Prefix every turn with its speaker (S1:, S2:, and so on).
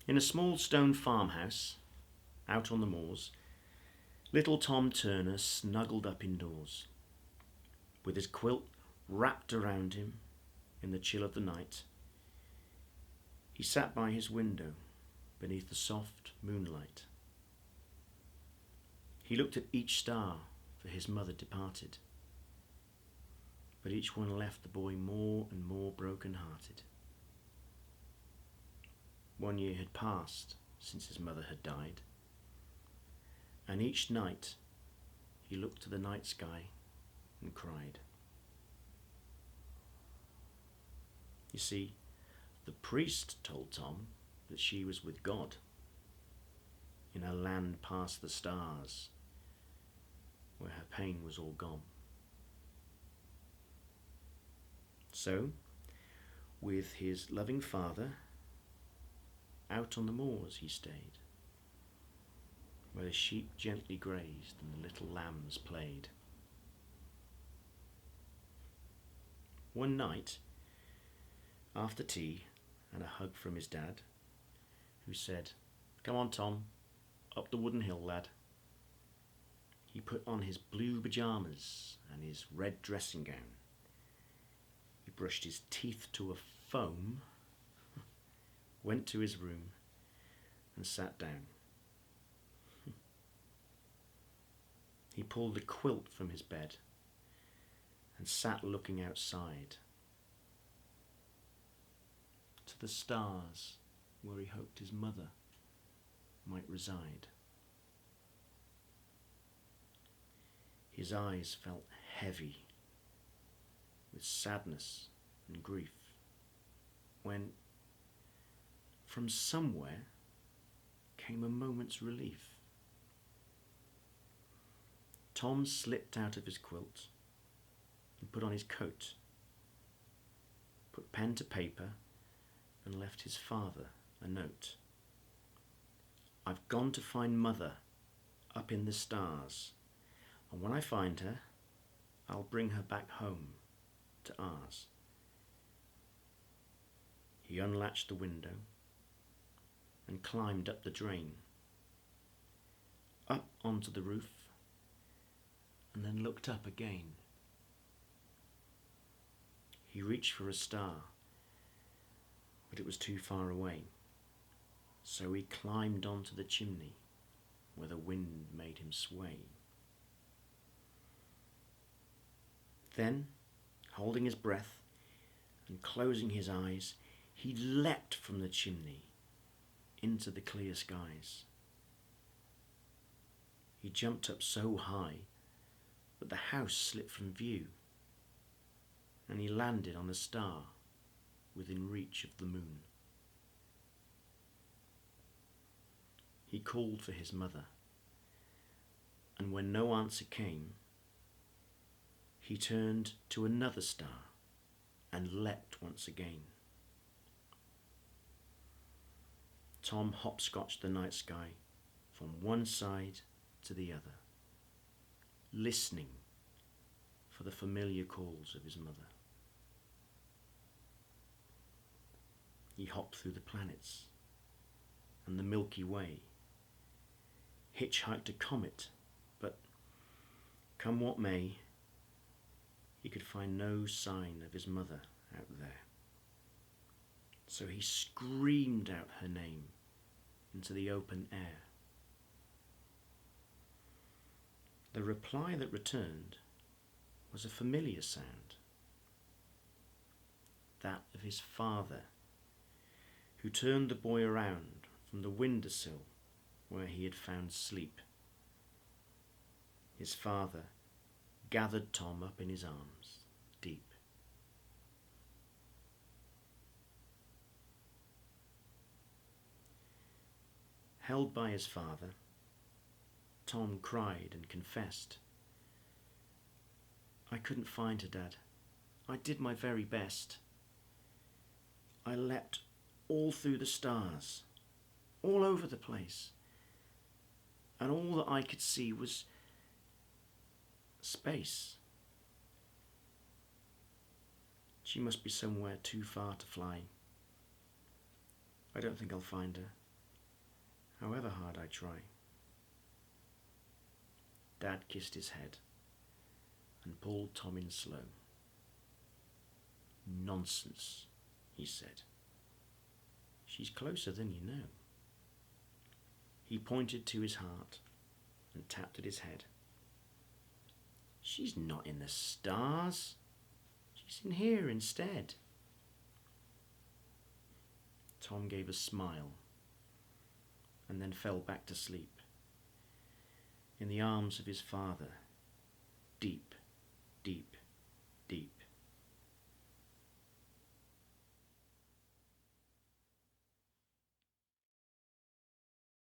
S1: In a small stone farmhouse out on the moors, little Tom Turner snuggled up indoors, with his quilt wrapped around him in the chill of the night. He sat by his window beneath the soft moonlight. He looked at each star, for his mother departed, but each one left the boy more and more broken-hearted. 1 year had passed since his mother had died, and each night he looked to the night sky and cried. You see, the priest told Tom that she was with God in a land past the stars, where her pain was all gone. So, with his loving father, out on the moors he stayed, where the sheep gently grazed and the little lambs played. One night, after tea and a hug from his dad, who said, "Come on, Tom, up the wooden hill, lad," he put on his blue pyjamas and his red dressing gown. He brushed his teeth to a foam, went to his room and sat down. He pulled the quilt from his bed and sat looking outside to the stars where he hoped his mother might reside. His eyes felt heavy with sadness and grief when from somewhere came a moment's relief. Tom slipped out of his quilt and put on his coat, put pen to paper and left his father a note. "I've gone to find Mother up in the stars, and when I find her, I'll bring her back home to ours." He unlatched the window and climbed up the drain, up onto the roof, and then looked up again. He reached for a star, but it was too far away, so he climbed onto the chimney where the wind made him sway. Then, holding his breath and closing his eyes, he leapt from the chimney into the clear skies. He jumped up so high that the house slipped from view, and he landed on a star within reach of the moon. He called for his mother, and when no answer came, he turned to another star and leapt once again. Tom hopscotched the night sky from one side to the other, listening for the familiar calls of his mother. He hopped through the planets and the Milky Way, hitchhiked a comet, but come what may, he could find no sign of his mother out there. So he screamed out her name into the open air. The reply that returned was a familiar sound, that of his father, who turned the boy around from the windowsill where he had found sleep. His father gathered Tom up in his arms, deep. Held by his father, Tom cried and confessed. "I couldn't find her, Dad. I did my very best. I leapt all through the stars, all over the place, and all that I could see was space. She must be somewhere too far to fly. I don't think I'll find her. however hard I try. Dad kissed his head and pulled Tom in slow. Nonsense, he said. She's closer than you know. He pointed to his heart and tapped at his head. She's not in the stars. She's in here instead. Tom gave a smile and then fell back to sleep in the arms of his father, deep, deep, deep